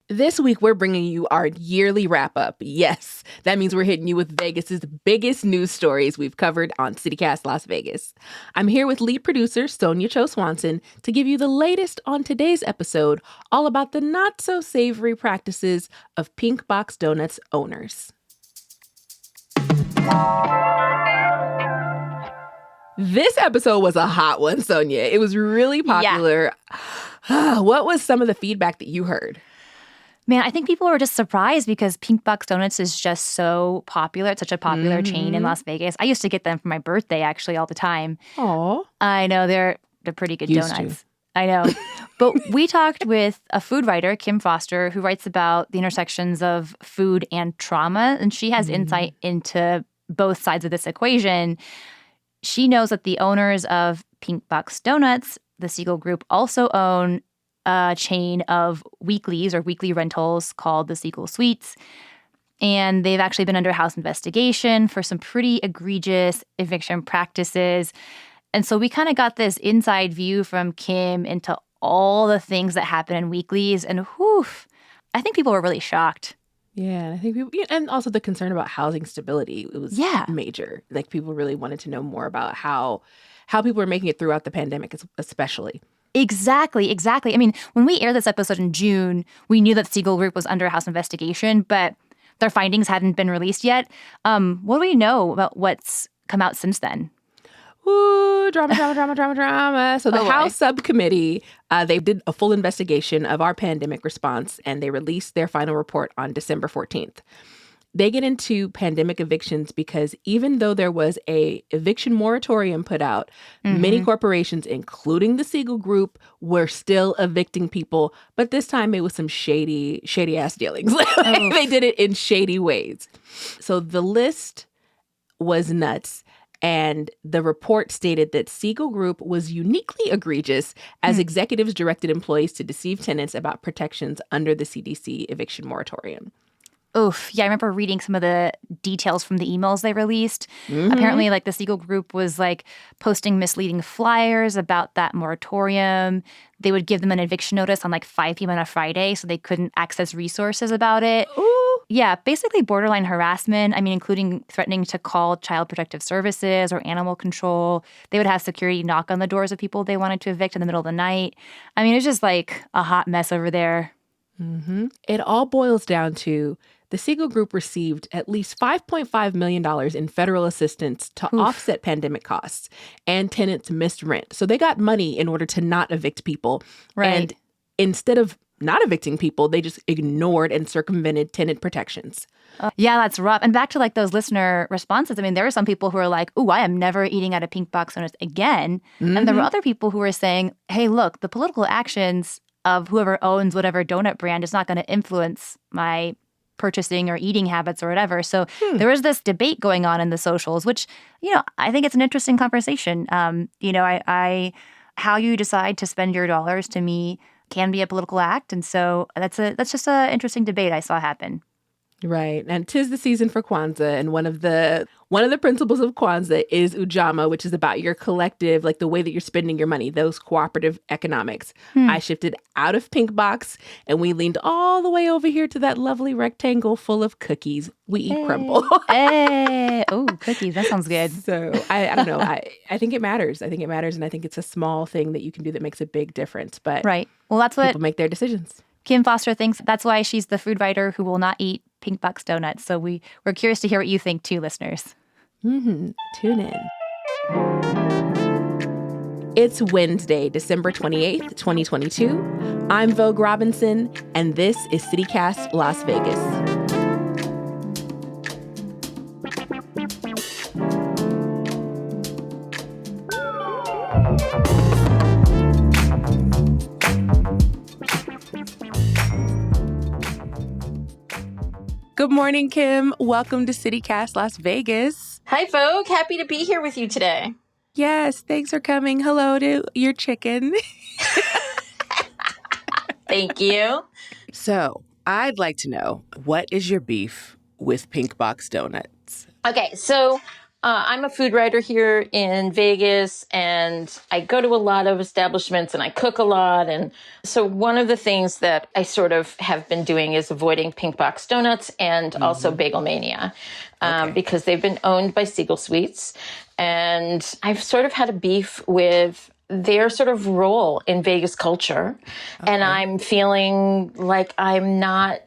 This week, we're bringing you our yearly wrap-up. Yes, that means we're hitting you with Vegas's biggest news stories we've covered on CityCast Las Vegas. I'm here with lead producer Sonia Cho Swanson to give you the latest on today's episode, all about the not-so-savory practices of Pink Box Donuts owners. This episode was a hot one, Sonia. It was really popular. Yeah. What was some of the feedback that you heard? Man, I think people were just surprised because Pink Box Donuts is just so popular. It's such a popular chain in Las Vegas. I used to get them for my birthday, actually, all the time. Aw. I know, they're pretty good donuts. I know. But we talked with a food writer, Kim Foster, who writes about the intersections of food and trauma. And she has insight into both sides of this equation. She knows that the owners of Pink Box Donuts, the Siegel Group, also own a chain of weeklies or weekly rentals called the Siegel Suites. And they've actually been under house investigation for some pretty egregious eviction practices. And so we kind of got this inside view from Kim into all the things that happen in weeklies. And whew, I think people were really shocked. Yeah, I think people, and also the concern about housing stability, it was major. Like, people really wanted to know more about how people are making it throughout the pandemic, especially. Exactly. I mean, when we aired this episode in June, we knew that Siegel Group was under house investigation, but their findings hadn't been released yet. What do we know about what's come out since then? Ooh, drama. So the House subcommittee, they did a full investigation of our pandemic response, and they released their final report on December 14th. They get into pandemic evictions because even though there was a eviction moratorium put out, many corporations, including the Siegel Group, were still evicting people. But this time it was some shady ass dealings. They did it in shady ways. So the list was nuts. And the report stated that Siegel Group was uniquely egregious as executives directed employees to deceive tenants about protections under the CDC eviction moratorium. Oof. Yeah, I remember reading some of the details from the emails they released. Apparently, the Siegel Group was posting misleading flyers about that moratorium. They would give them an eviction notice on 5 p.m. on a Friday so they couldn't access resources about it. Ooh. Yeah, basically borderline harassment. I mean, including threatening to call Child Protective Services or animal control. They would have security knock on the doors of people they wanted to evict in the middle of the night. I mean, it's just a hot mess over there. It all boils down to the Siegel Group received at least $5.5 million in federal assistance to offset pandemic costs, and tenants missed rent. So they got money in order to not evict people. Right. And instead of not evicting people, they just ignored and circumvented tenant protections. Yeah, that's rough. And back to those listener responses. I mean, there were some people who were like, "Ooh, I am never eating at a Pink Box Donuts again." And there were other people who were saying, "Hey, look, the political actions of whoever owns whatever donut brand is not going to influence my purchasing or eating habits or whatever." So there was this debate going on in the socials, which, I think it's an interesting conversation. How you decide to spend your dollars, to me, can be a political act. And so that's just an interesting debate I saw happen. Right. And 'tis the season for Kwanzaa. And one of the principles of Kwanzaa is Ujamaa, which is about your collective, the way that you're spending your money, those cooperative economics. I shifted out of Pink Box and we leaned all the way over here to that lovely rectangle full of cookies. We eat crumble. Hey. Oh, cookies. That sounds good. So I don't know. I think it matters. And I think it's a small thing that you can do that makes a big difference. But right. Well, that's what people make their decisions. Kim Foster thinks. That's why she's the food writer who will not eat Pink Box Donuts. So we're curious to hear what you think too, listeners. Tune in. It's Wednesday, December 28th, 2022. I'm Vogue Robinson, and this is CityCast Las Vegas. Good morning, Kim. Welcome to CityCast Las Vegas. Hi, Vogue. Happy to be here with you today. Yes, thanks for coming. Hello to your chicken. Thank you. So, I'd like to know, what is your beef with Pink Box Donuts? Okay, so I'm a food writer here in Vegas, and I go to a lot of establishments and I cook a lot. And so one of the things that I sort of have been doing is avoiding pink box donuts and also Bagel Mania, because they've been owned by Siegel Sweets. And I've sort of had a beef with their sort of role in Vegas culture. And I'm feeling like I'm not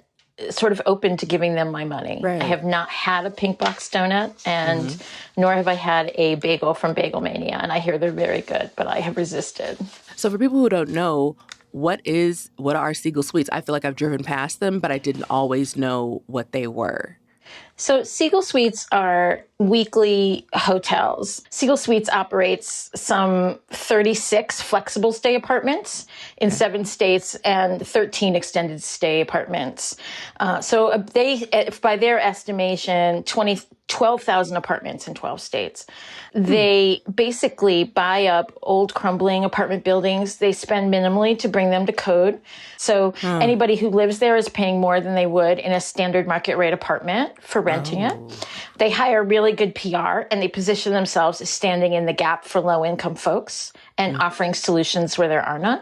sort of open to giving them my money. Right. I have not had a pink box donut, and nor have I had a bagel from Bagel Mania. And I hear they're very good, but I have resisted. So for people who don't know, what are Siegel Sweets? I feel like I've driven past them, but I didn't always know what they were. So Siegel Suites are weekly hotels. Siegel Suites operates some 36 flexible stay apartments in 7 states and 13 extended stay apartments. So they, by their estimation, 12,000 apartments in 12 states. They basically buy up old crumbling apartment buildings. They spend minimally to bring them to code. So anybody who lives there is paying more than they would in a standard market rate apartment for renting it. They hire really good PR, and they position themselves as standing in the gap for low income folks and offering solutions where there are none.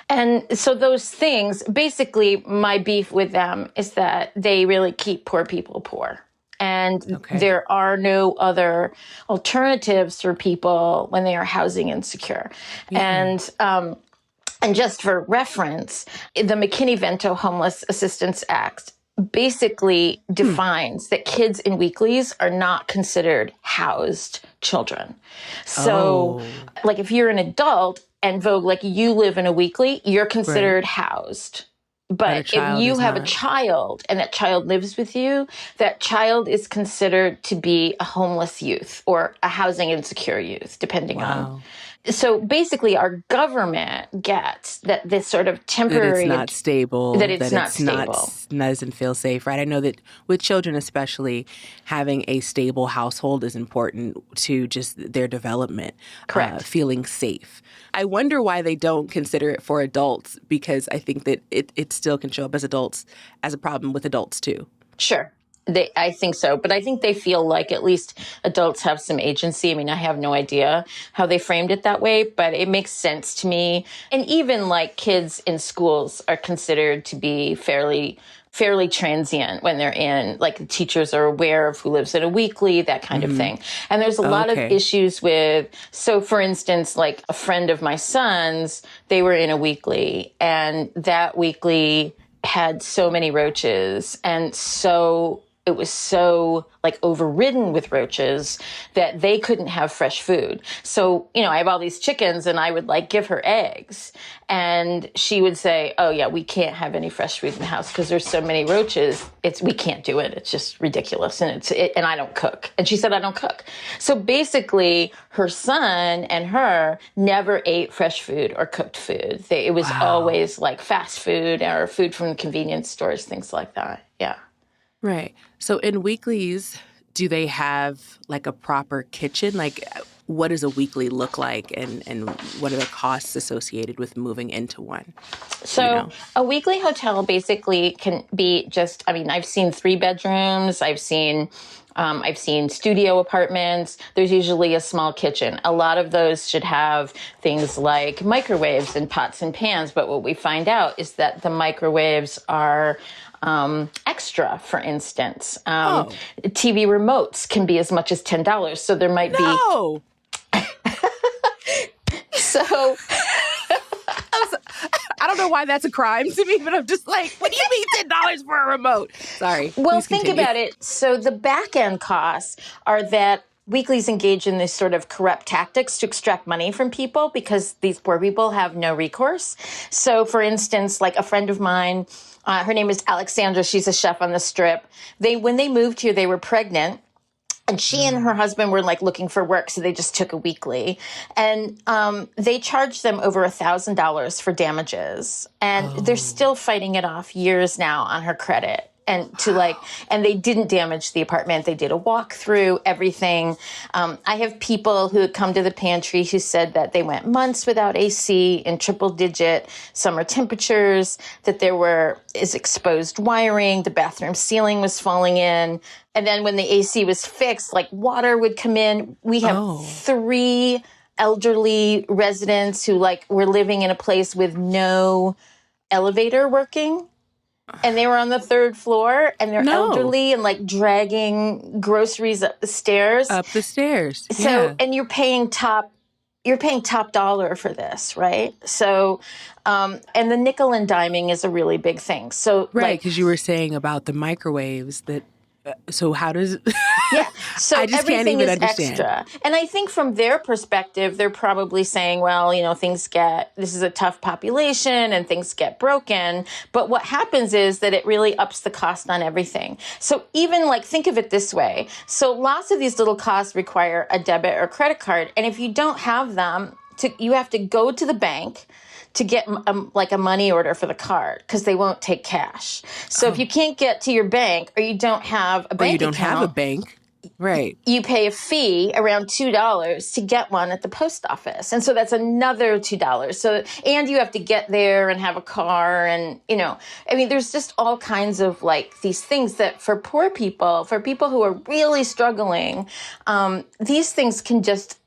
And so those things, basically my beef with them is that they really keep poor people poor. And there are no other alternatives for people when they are housing insecure. And just for reference, the McKinney-Vento Homeless Assistance Act basically defines that kids in weeklies are not considered housed children. So, like, if you're an adult and Vogue, like, you live in a weekly, you're considered housed. But if you have a child and that child lives with you, that child is considered to be a homeless youth or a housing insecure youth, depending on. So basically, our government gets that this sort of temporary... That it's not stable. That it's not stable. Doesn't feel safe, right? I know that with children especially, having a stable household is important to just their development. Correct. Feeling safe. I wonder why they don't consider it for adults, because I think that it still can show up as adults, as a problem with adults too. Sure. I think so. But I think they feel like at least adults have some agency. I mean, I have no idea how they framed it that way, but it makes sense to me. And even like kids in schools are considered to be fairly transient when they're in, like, the teachers are aware of who lives in a weekly, that kind of thing. And there's a lot of issues with, so for instance, like a friend of my son's, they were in a weekly, and that weekly had so many roaches, and it was so like overridden with roaches that they couldn't have fresh food. So, I have all these chickens, and I would like give her eggs, and she would say, "Oh yeah, we can't have any fresh food in the house because there's so many roaches. We can't do it. It's just ridiculous." And and I don't cook. And she said, "I don't cook." So basically her son and her never ate fresh food or cooked food. It was always like fast food or food from the convenience stores, things like that. Yeah. Right. So in weeklies, do they have like a proper kitchen? Like, what does a weekly look like, and what are the costs associated with moving into one? So a weekly hotel basically can be just, I've seen 3 bedrooms. I've seen studio apartments. There's usually a small kitchen. A lot of those should have things like microwaves and pots and pans. But what we find out is that the microwaves are extra, for instance. TV remotes can be as much as $10. So there might be... So... I don't know why that's a crime to me, but I'm just like, what do you mean $10 for a remote? Sorry. Well, think about it. So the back end costs are that weeklies engage in this sort of corrupt tactics to extract money from people because these poor people have no recourse. So, for instance, like a friend of mine, her name is Alexandra. She's a chef on the Strip. When they moved here, they were pregnant. And she and her husband were like looking for work, so they just took a weekly. And they charged them over $1,000 for damages. And they're still fighting it off years now on her credit. and and they didn't damage the apartment. They did a walkthrough, everything. I have people who had come to the pantry who said that they went months without AC in triple digit summer temperatures, that there is exposed wiring, the bathroom ceiling was falling in. And then when the AC was fixed, like water would come in. We have 3 elderly residents who were living in a place with no elevator working. And they were on the 3rd floor, and they're elderly and dragging groceries up the stairs. So, and you're paying top dollar for this, right? So, and the nickel and diming is a really big thing. So, right, because you were saying about the microwaves that. So how does? Yeah. So I just everything can't even is understand. Extra. And I think from their perspective, they're probably saying, well, this is a tough population and things get broken. But what happens is that it really ups the cost on everything. So even think of it this way. So lots of these little costs require a debit or credit card. And if you don't have them, you have to go to the bank to get a money order for the card because they won't take cash. So if you can't get to your bank or you don't have a bank account, have a bank, right? You pay a fee around $2 to get one at the post office, and so that's another $2. So and you have to get there and have a car, and there's just all kinds of these things that for poor people, for people who are really struggling, these things can just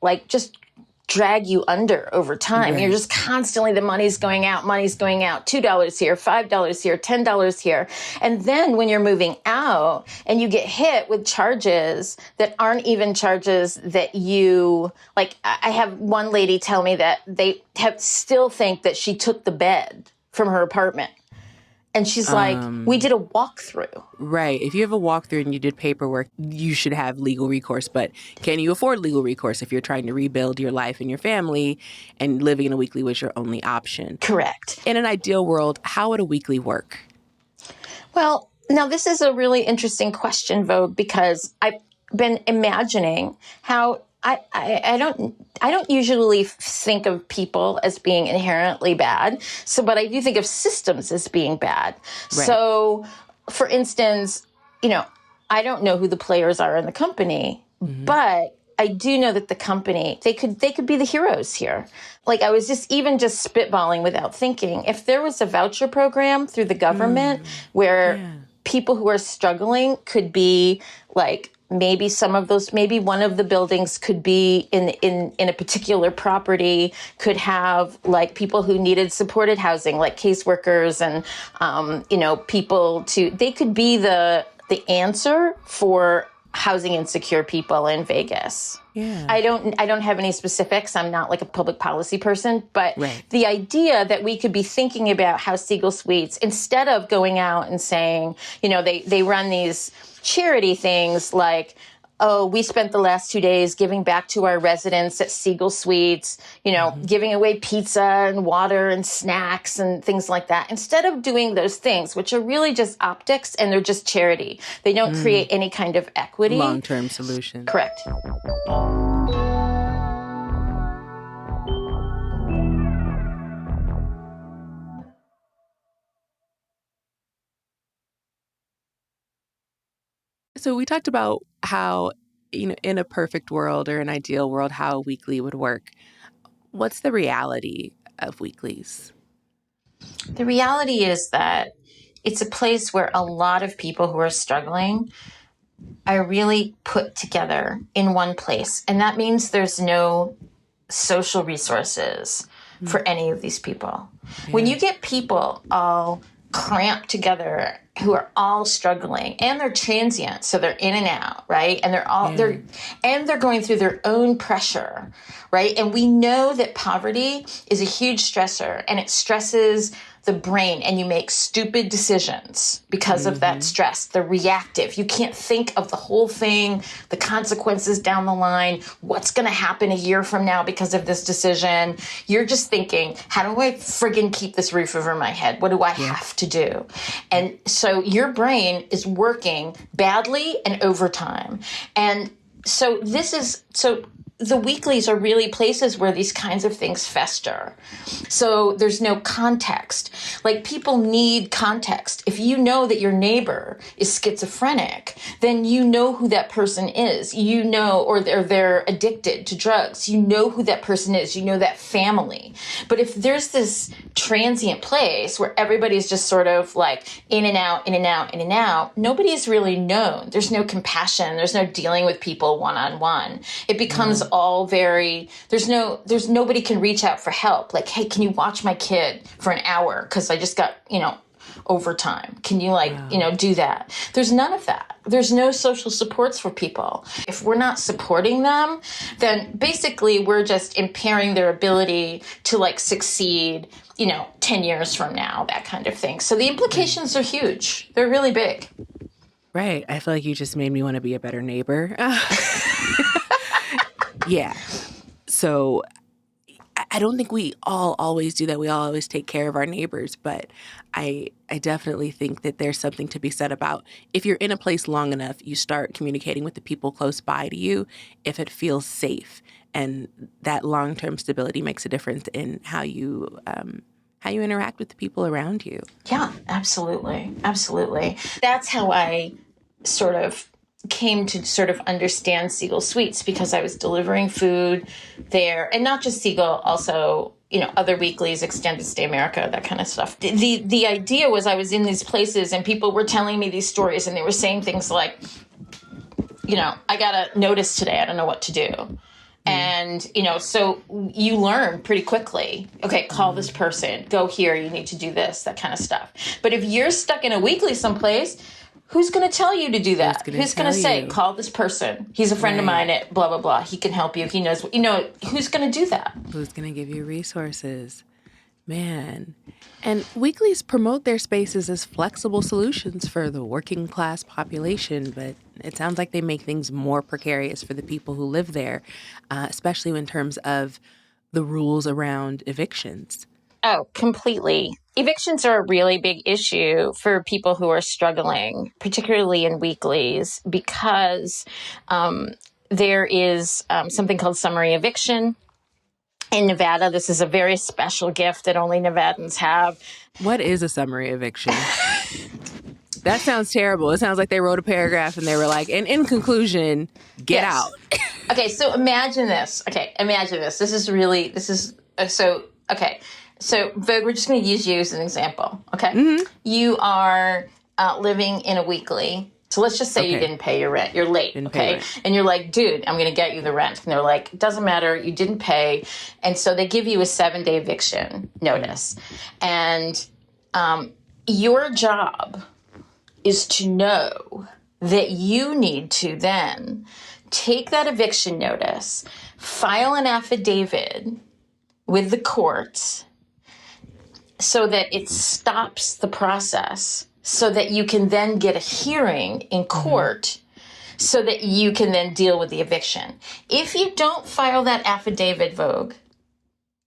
drag you under over time. Right. You're just constantly, the money's going out, $2 here, $5 here, $10 here. And then when you're moving out and you get hit with charges that aren't even charges that you, I have one lady tell me that they still think that she took the bed from her apartment. And she's we did a walkthrough. Right. If you have a walkthrough and you did paperwork, you should have legal recourse. But can you afford legal recourse if you're trying to rebuild your life and your family and living in a weekly was your only option? Correct. In an ideal world, how would a weekly work? Well, now this is a really interesting question, Vogue, because I've been imagining how I don't usually think of people as being inherently bad. So, but I do think of systems as being bad. Right. So, for instance, I don't know who the players are in the company, but I do know that the company, they could be the heroes here. I was just spitballing without thinking. If there was a voucher program through the government where people who are struggling could be maybe maybe one of the buildings could be in a particular property, could have people who needed supported housing, like caseworkers and, people they could be the answer for housing insecure people in Vegas. Yeah. I don't have any specifics. I'm not a public policy person, but the idea that we could be thinking about how Siegel Suites, instead of going out and saying, they run these charity things we spent the last 2 days giving back to our residents at Siegel Suites, giving away pizza and water and snacks and things like that. Instead of doing those things, which are really just optics and they're just charity, they don't create any kind of equity. Long-term solution. Correct. So we talked about how, in a perfect world or an ideal world, how a weekly would work. What's the reality of weeklies? The reality is that it's a place where a lot of people who are struggling are really put together in one place. And that means there's no social resources for any of these people. Yeah. When you get people all cramped together who are all struggling, and they're transient, so they're in and out, right? And they're going through their own pressure, right? And we know that poverty is a huge stressor, and it stresses the brain, and you make stupid decisions because of that stress. They're reactive. You can't think of the whole thing, the consequences down the line, what's going to happen a year from now because of this decision. You're just thinking, how do I friggin' keep this roof over my head? What do I have to do? And so your brain is working badly and overtime. And so the weeklies are really places where these kinds of things fester. So there's no context. Like, people need context. If you know that your neighbor is schizophrenic, then you know who that person is. You know, or they're addicted to drugs. You know who that person is. You know that family. But if there's this transient place where everybody's just sort of like in and out, in and out, in and out, nobody is really known. There's no compassion. There's no dealing with people one-on-one. It becomes all very, there's nobody can reach out for help. Like, hey, can you watch my kid for an hour? Because I just got, overtime. Can you do that? There's none of that. There's no social supports for people. If we're not supporting them, then basically we're just impairing their ability to succeed, 10 years from now, that kind of thing. So the implications are huge. They're really big. Right. I feel like you just made me want to be a better neighbor. Yeah. So I don't think we all always do that. We all always take care of our neighbors, but I definitely think that there's something to be said about if you're in a place long enough, you start communicating with the people close by to you if it feels safe. And that long-term stability makes a difference in how you interact with the people around you. Yeah, absolutely. Absolutely. That's how I sort of came to sort of understand Siegel Suites, because I was delivering food there, and not just Siegel, also, other weeklies, Extended Stay America, that kind of stuff. The idea was I was in these places and people were telling me these stories, and they were saying things like, I got a notice today. I don't know what to do. And, so you learn pretty quickly, okay, call this person, go here, you need to do this, that kind of stuff. But if you're stuck in a weekly someplace, who's going to tell you to do that? Who's going to say, call this person? He's a friend of mine at blah, blah, blah. He can help you. He knows, who's going to do that? Who's going to give you resources? Man. And weeklies promote their spaces as flexible solutions for the working class population, but it sounds like they make things more precarious for the people who live there, especially in terms of the rules around evictions. Oh, completely. Evictions are a really big issue for people who are struggling, particularly in weeklies, because there is something called summary eviction. In Nevada, this is a very special gift that only Nevadans have. What is a summary eviction? That sounds terrible. It sounds like they wrote a paragraph and they were like, and in conclusion, get out. Okay, so imagine this. So, Vogue, we're just going to use you as an example, okay? Mm-hmm. You are living in a weekly. So let's just say you didn't pay your rent. You're late, okay? And you're like, dude, I'm going to get you the rent. And they're like, it doesn't matter. You didn't pay. And so they give you a 7-day eviction notice. And your job is to know that you need to then take that eviction notice, file an affidavit with the courts, so that it stops the process, so that you can then get a hearing in court, so that you can then deal with the eviction. If you don't file that affidavit, Vogue,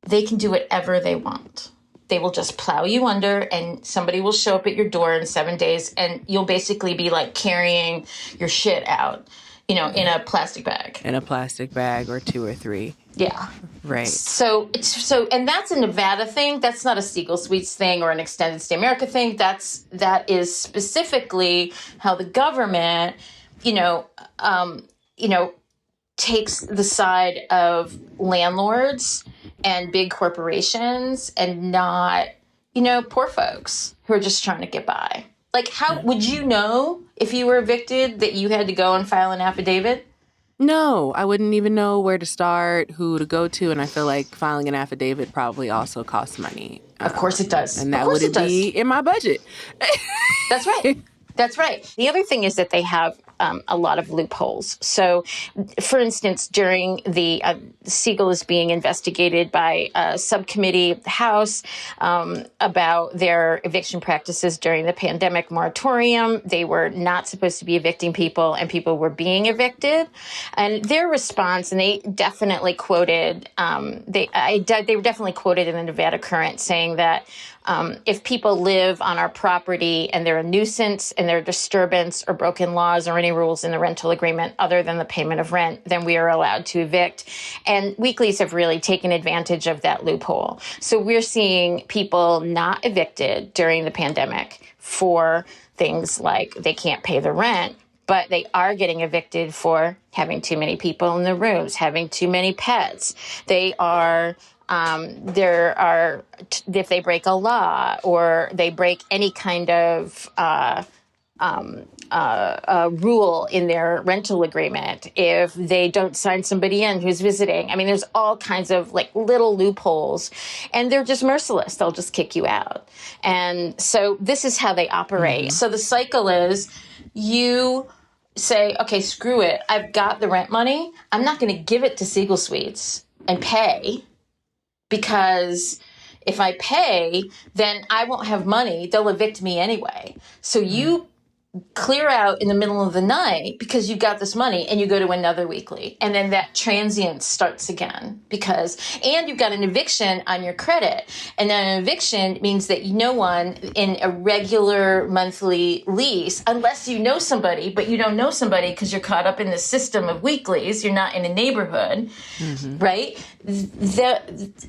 they can do whatever they want. They will just plow you under, and somebody will show up at your door in 7 days, and you'll basically be like carrying your shit out, in a plastic bag. In a plastic bag, or 2 or 3. Yeah. Right. So, and that's a Nevada thing. That's not a Siegel Suites thing or an Extended Stay America thing. That is specifically how the government, takes the side of landlords and big corporations, and not, poor folks who are just trying to get by. Like, how would you know if you were evicted that you had to go and file an affidavit? No, I wouldn't even know where to start, who to go to, and I feel like filing an affidavit probably also costs money. Of course it does. And that wouldn't be in my budget. That's right. That's right. The other thing is that they have a lot of loopholes. So, for instance, during the Siegel is being investigated by a subcommittee of the House about their eviction practices during the pandemic moratorium. They were not supposed to be evicting people, and people were being evicted. And their response, and they definitely quoted, they were definitely quoted in the Nevada Current saying that If people live on our property and they're a nuisance and they're a disturbance or broken laws or any rules in the rental agreement other than the payment of rent, then we are allowed to evict. And weeklies have really taken advantage of that loophole. So we're seeing people not evicted during the pandemic for things like they can't pay the rent, but they are getting evicted for having too many people in the rooms, having too many pets. They are, if they break a law or they break any kind of rule in their rental agreement, if they don't sign somebody in who's visiting. I mean, there's all kinds of like little loopholes, and they're just merciless. They'll just kick you out. And so this is how they operate. Mm-hmm. So the cycle is you say, okay, screw it. I've got the rent money. I'm not going to give it to Siegel Suites and pay, because if I pay, then I won't have money. They'll evict me anyway. So you clear out in the middle of the night because you've got this money, and you go to another weekly. And then that transient starts again and you've got an eviction on your credit. And then an eviction means that no one in a regular monthly lease, unless you know somebody, but you don't know somebody because you're caught up in the system of weeklies. You're not in a neighborhood, right?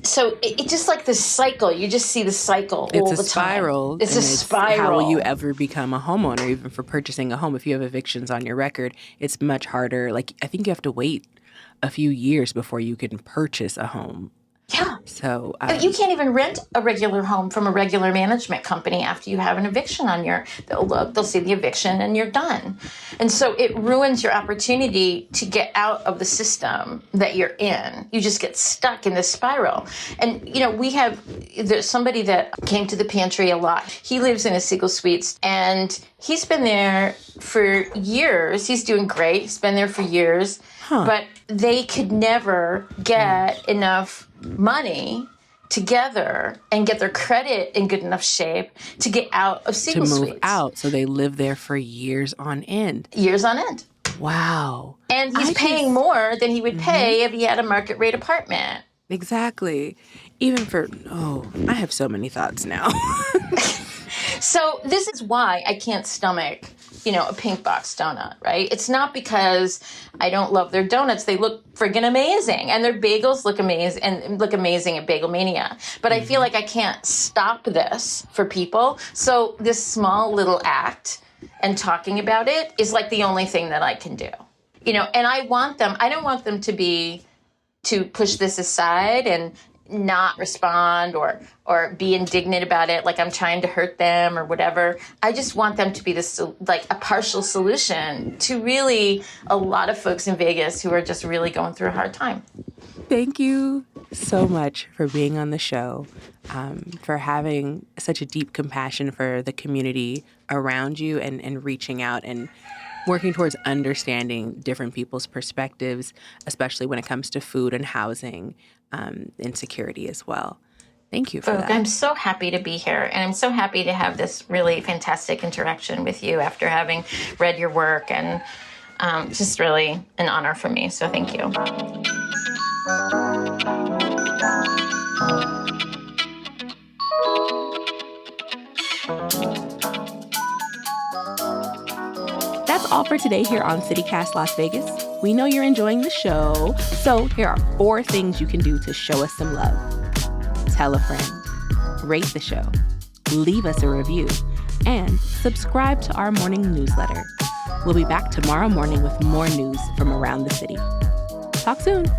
So it's just like this cycle. You just see the cycle all the time. It's a spiral. It's a spiral. How will you ever become a homeowner, even for purchasing a home? If you have evictions on your record, it's much harder. Like, I think you have to wait a few years before you can purchase a home. Yeah. So you can't even rent a regular home from a regular management company after you have an eviction on your. They'll see the eviction and you're done, and so it ruins your opportunity to get out of the system that you're in. You just get stuck in this spiral. And there's somebody that came to the pantry a lot. He lives in a Siegel Suites, and he's been there for years. He's doing great. He's been there for years, but they could never get enough money together and get their credit in good enough shape to get out of Siegel Suites. To move out. So they live there for years on end. Years on end. Wow. And he's paying more than he would pay if he had a market rate apartment. Exactly. I have so many thoughts now. So this is why I can't stomach, a pink box donut, right? It's not because I don't love their donuts. They look friggin' amazing. And their bagels look amazing at Bagel Mania. But I feel like I can't stop this for people. So this small little act and talking about it is like the only thing that I can do. And I don't want them to push this aside and not respond or be indignant about it, like I'm trying to hurt them or whatever. I just want them to be this like a partial solution to really a lot of folks in Vegas who are just really going through a hard time. Thank you so much for being on the show, for having such a deep compassion for the community around you and reaching out and working towards understanding different people's perspectives, especially when it comes to food and housing, insecurity as well. Thank you for that. I'm so happy to be here, and I'm so happy to have this really fantastic interaction with you after having read your work, and just really an honor for me. So thank you. That's all for today here on CityCast Las Vegas. We know you're enjoying the show, so here are 4 things you can do to show us some love. Tell a friend, rate the show, leave us a review, and subscribe to our morning newsletter. We'll be back tomorrow morning with more news from around the city. Talk soon.